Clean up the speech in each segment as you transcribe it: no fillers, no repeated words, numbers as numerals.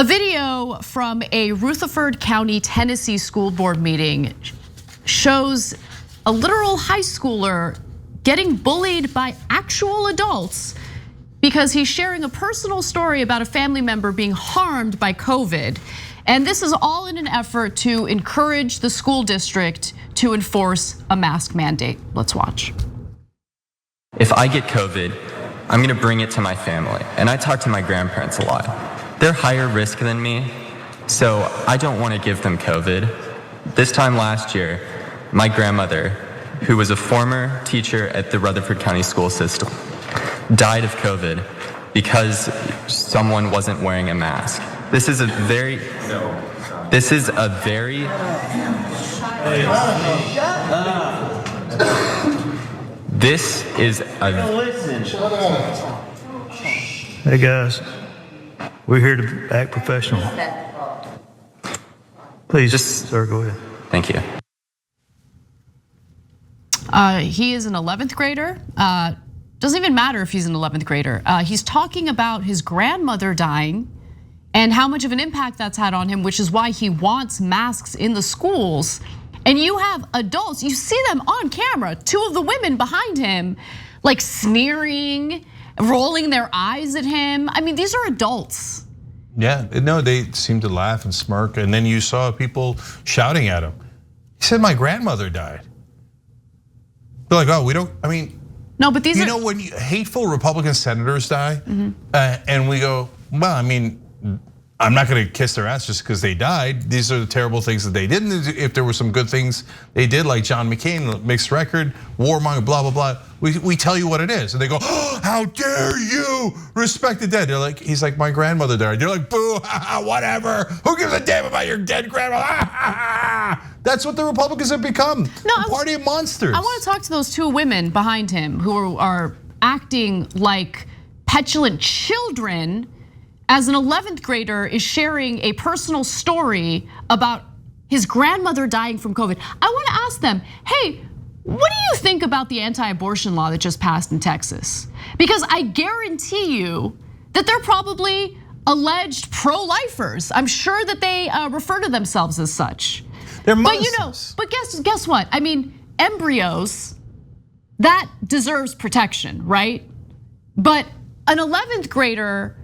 video from a Rutherford County, Tennessee school board meeting shows a literal high schooler getting bullied by actual adults because he's sharing a personal story about a family member being harmed by COVID. And this is all in an effort to encourage the school district to enforce a mask mandate. Let's watch. If I get COVID, I'm gonna bring it to my family. And I talk to my grandparents a lot. They're higher risk than me, so I don't wanna give them COVID. This time last year, my grandmother, who was a former teacher at the Rutherford County school system, died of COVID because someone wasn't wearing a mask. This is a very. This is a Hey guys, we're here to act professional. Please, sir, go ahead. Thank you. He is an 11th grader. Doesn't even matter if he's an 11th grader. He's talking about his grandmother dying and how much of an impact that's had on him, which is why he wants masks in the schools. And you have adults, you see them on camera, two of the women behind him, like sneering, rolling their eyes at him. I mean, these are adults. Yeah, no, they seem to laugh and smirk, and then you saw people shouting at him. He said, my grandmother died. They're like, oh, we don't, I mean. No, but these are. You know, when hateful Republican senators die, and we go, well, I mean, I'm not gonna kiss their ass just because they died. These are the terrible things that they did. And if there were some good things they did, like John McCain, mixed record, warmonger, blah, blah, blah, we tell you what it is. And they go, oh, how dare you respect the dead? They're like, he's like, my grandmother died. You're like, boo, whatever. Who gives a damn about your dead grandmother? That's what the Republicans have become, a party of monsters. I wanna talk to those two women behind him who are acting like petulant children as an 11th grader is sharing a personal story about his grandmother dying from COVID. I wanna ask them, hey, what do you think about the anti-abortion law that just passed in Texas? Because I guarantee you that they're probably alleged pro-lifers. I'm sure that they refer to themselves as such. They're monsters. But guess what? I mean, embryos, that deserves protection, right? But an 11th grader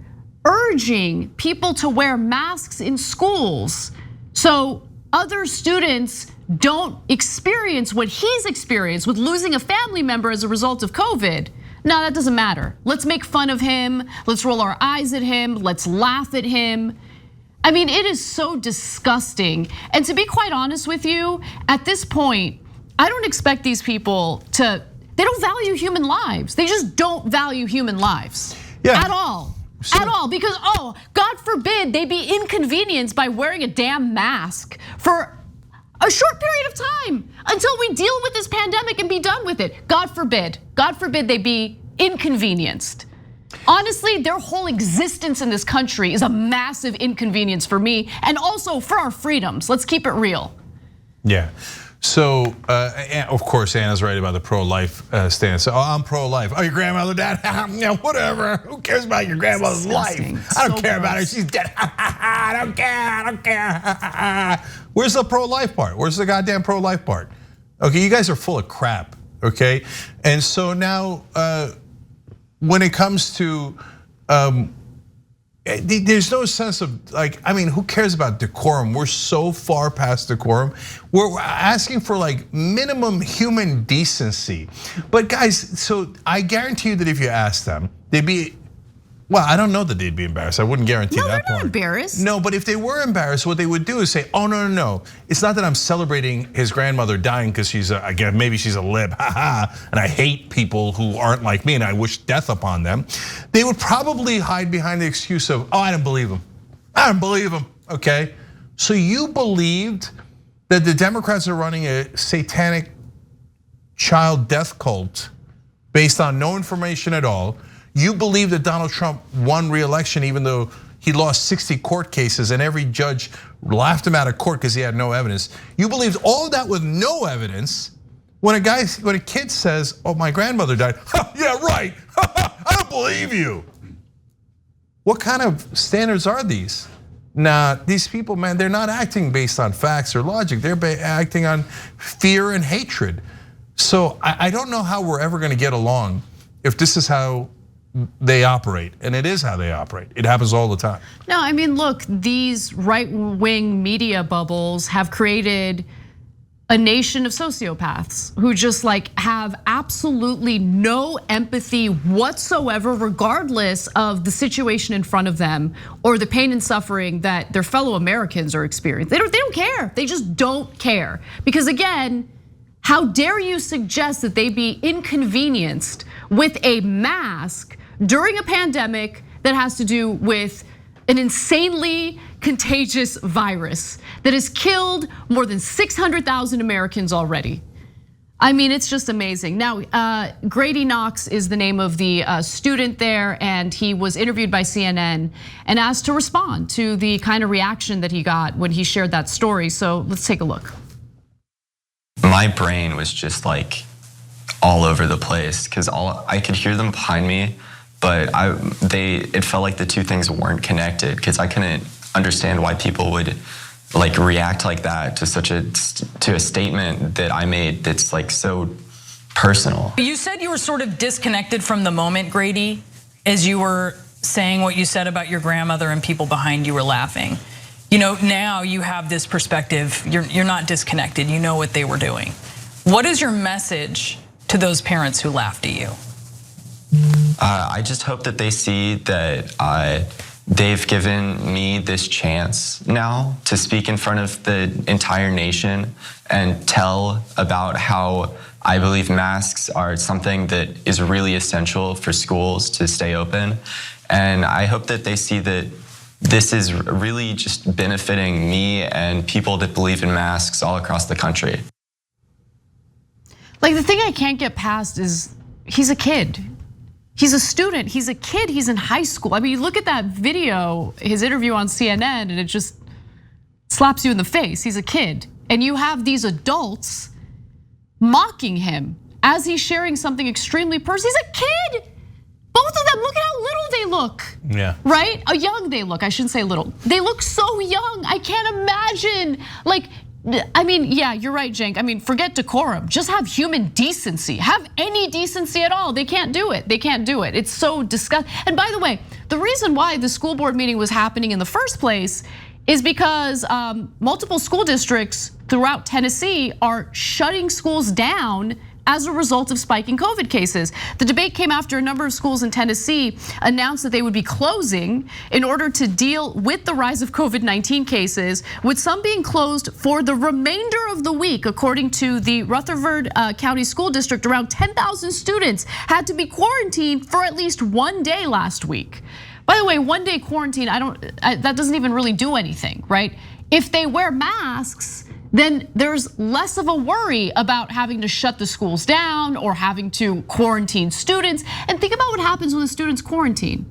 urging people to wear masks in schools so other students don't experience what he's experienced with losing a family member as a result of COVID. No, that doesn't matter. Let's make fun of him. Let's roll our eyes at him. Let's laugh at him. I mean, it is so disgusting. And to be quite honest with you, at this point, I don't expect these people they don't value human lives. They just don't value human lives at all. At all, because God forbid they be inconvenienced by wearing a damn mask for a short period of time until we deal with this pandemic and be done with it. God forbid they be inconvenienced. Honestly, their whole existence in this country is a massive inconvenience for me and also for our freedoms. Let's keep it real. Yeah. So, of course, Anna's right about the pro-life stance. Oh, I'm pro-life. Oh, your grandmother died? Yeah, whatever. Who cares about your grandmother's life? I don't care about her. She's dead. I don't care. Where's the pro-life part? Where's the goddamn pro-life part? Okay, you guys are full of crap, okay? And so now, when it comes to, there's no sense of like, I mean, who cares about decorum? We're so far past decorum. We're asking for like minimum human decency. But guys, so I guarantee you that if you ask them, they'd be, well, I don't know that they'd be embarrassed. I wouldn't guarantee that part. No, they're not embarrassed. No, but if they were embarrassed, what they would do is say, oh, no. It's not that I'm celebrating his grandmother dying because maybe she's a lib, and I hate people who aren't like me and I wish death upon them. They would probably hide behind the excuse of, oh, I don't believe him. I don't believe him, okay? So you believed that the Democrats are running a satanic child death cult based on no information at all. You believe that Donald Trump won re-election even though he lost 60 court cases and every judge laughed him out of court because he had no evidence. You believed all of that with no evidence. When a kid says, oh, my grandmother died, yeah, right, I don't believe you. What kind of standards are these? Nah, these people, man, they're not acting based on facts or logic. They're acting on fear and hatred. So I don't know how we're ever gonna get along if this is how they operate, and it is how they operate. It happens all the time. No, I mean, look, these right-wing media bubbles have created a nation of sociopaths who just like have absolutely no empathy whatsoever, regardless of the situation in front of them or the pain and suffering that their fellow Americans are experiencing. They don't care. They just don't care. Because again, how dare you suggest that they be inconvenienced with a mask during a pandemic that has to do with an insanely contagious virus that has killed more than 600,000 Americans already. I mean, it's just amazing. Now, Grady Knox is the name of the student there, and he was interviewed by CNN and asked to respond to the kind of reaction that he got when he shared that story. So let's take a look. My brain was just like all over the place because I could hear them behind me, but it felt like the two things weren't connected because I couldn't understand why people would like react like that to a statement that I made that's like so personal. You said you were sort of disconnected from the moment, Grady, as you were saying what you said about your grandmother and people behind you were laughing. You know, now you have this perspective, you're not disconnected, you know what they were doing. What is your message to those parents who laughed at you? I just hope that they see that they've given me this chance now to speak in front of the entire nation and tell about how I believe masks are something that is really essential for schools to stay open. And I hope that they see that this is really just benefiting me and people that believe in masks all across the country. Like the thing I can't get past is he's a kid. He's a student, he's a kid, he's in high school. I mean, you look at that video, his interview on CNN, and it just slaps you in the face. He's a kid. And you have these adults mocking him as he's sharing something extremely personal. He's a kid. Both of them, look at how little they look. Yeah. Right? How young they look, I shouldn't say little. They look so young, I can't imagine. Like, I mean, yeah, you're right, Cenk. I mean, forget decorum, just have human decency. Have any decency at all. They can't do it, they can't do it. It's so disgusting. And by the way, the reason why the school board meeting was happening in the first place is because multiple school districts throughout Tennessee are shutting schools down as a result of spiking COVID cases. The debate came after a number of schools in Tennessee announced that they would be closing in order to deal with the rise of COVID-19 cases, with some being closed for the remainder of the week. According to the Rutherford County School District, around 10,000 students had to be quarantined for at least one day last week. By the way, one day quarantine, that doesn't even really do anything, right? If they wear masks, then there's less of a worry about having to shut the schools down or having to quarantine students. And think about what happens when the students quarantine.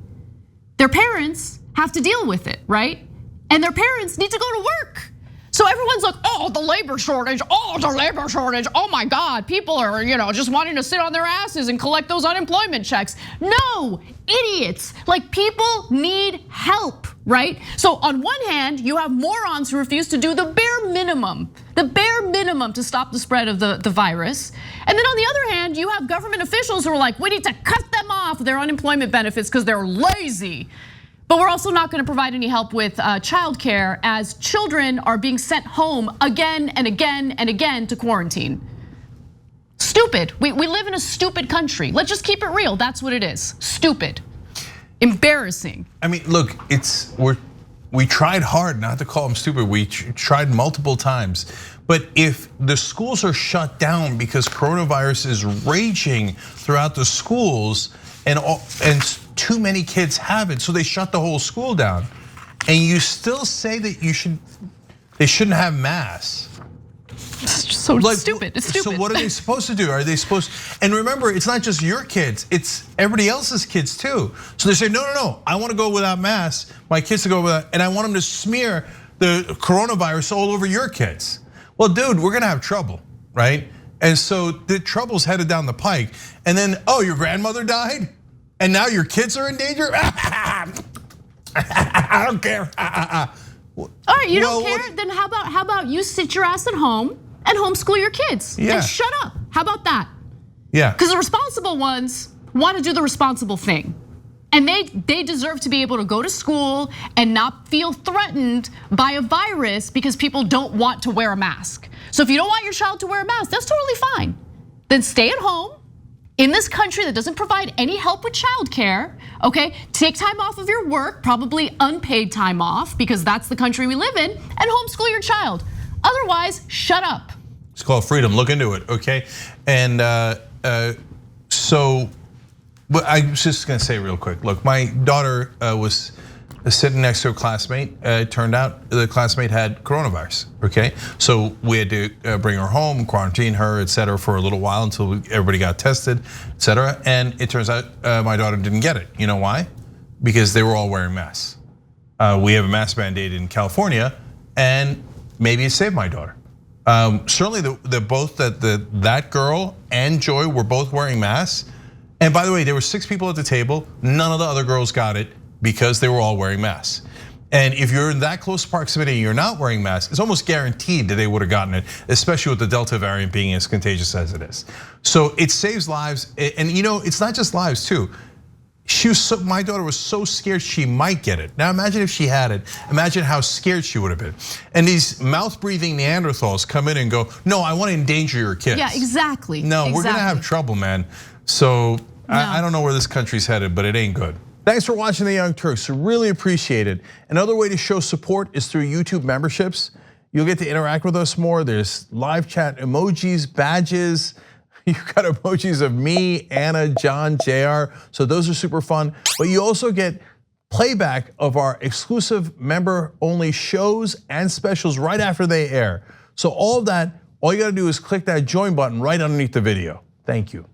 Their parents have to deal with it, right? And their parents need to go to work. So everyone's like, oh, the labor shortage, oh my God, people are just wanting to sit on their asses and collect those unemployment checks. No, idiots, like people need help, right? So on one hand, you have morons who refuse to do the bare minimum to stop the spread of the virus. And then on the other hand, you have government officials who are like, we need to cut them off their unemployment benefits because they're lazy. But we're also not gonna provide any help with childcare as children are being sent home again and again and again to quarantine. Stupid, we live in a stupid country. Let's just keep it real, that's what it is, stupid, embarrassing. I mean, look, we tried hard not to call them stupid. We tried multiple times. But if the schools are shut down because coronavirus is raging throughout the schools and too many kids have it, so they shut the whole school down, and you still say that they shouldn't have masks. It's just so stupid, it's stupid. So what are they supposed to do? Are they supposed, and remember, it's not just your kids, it's everybody else's kids too. So they say, no, I wanna go without masks, my kids to go without, and I want them to smear the coronavirus all over your kids. Well, dude, we're gonna have trouble, right? And so the trouble's headed down the pike. And then, oh, your grandmother died? And now your kids are in danger? I don't care. All right, you don't care? Then how about you sit your ass at home and homeschool your kids? Yeah. And shut up. How about that? Yeah. Because the responsible ones want to do the responsible thing. And they deserve to be able to go to school and not feel threatened by a virus because people don't want to wear a mask. So if you don't want your child to wear a mask, that's totally fine. Then stay at home in this country that doesn't provide any help with childcare, okay? Take time off of your work, probably unpaid time off because that's the country we live in, and homeschool your child. Otherwise, shut up. It's called freedom, look into it, okay? And so, but I was just gonna say real quick, look, my daughter was sitting next to a classmate. It turned out the classmate had coronavirus, okay? So we had to bring her home, quarantine her, et cetera, for a little while until everybody got tested, et cetera. And it turns out my daughter didn't get it. You know why? Because they were all wearing masks. We have a mask mandate in California, and maybe it saved my daughter. Certainly that girl and Joy were both wearing masks. And by the way, there were 6 people at the table. None of the other girls got it because they were all wearing masks. And if you're in that close proximity and you're not wearing masks, it's almost guaranteed that they would have gotten it, especially with the Delta variant being as contagious as it is. So it saves lives, and it's not just lives too. My daughter was so scared she might get it. Now imagine if she had it, imagine how scared she would have been. And these mouth-breathing Neanderthals come in and go, no, I want to endanger your kids. Yeah, exactly. No, we're gonna have trouble, man. So I don't know where this country's headed, but it ain't good. Thanks for watching The Young Turks, really appreciate it. Another way to show support is through YouTube memberships. You'll get to interact with us more. There's live chat emojis, badges. You've got emojis of me, Anna, John, JR. So those are super fun. But you also get playback of our exclusive member-only shows and specials right after they air. So all of that, all you gotta do is click that join button right underneath the video. Thank you.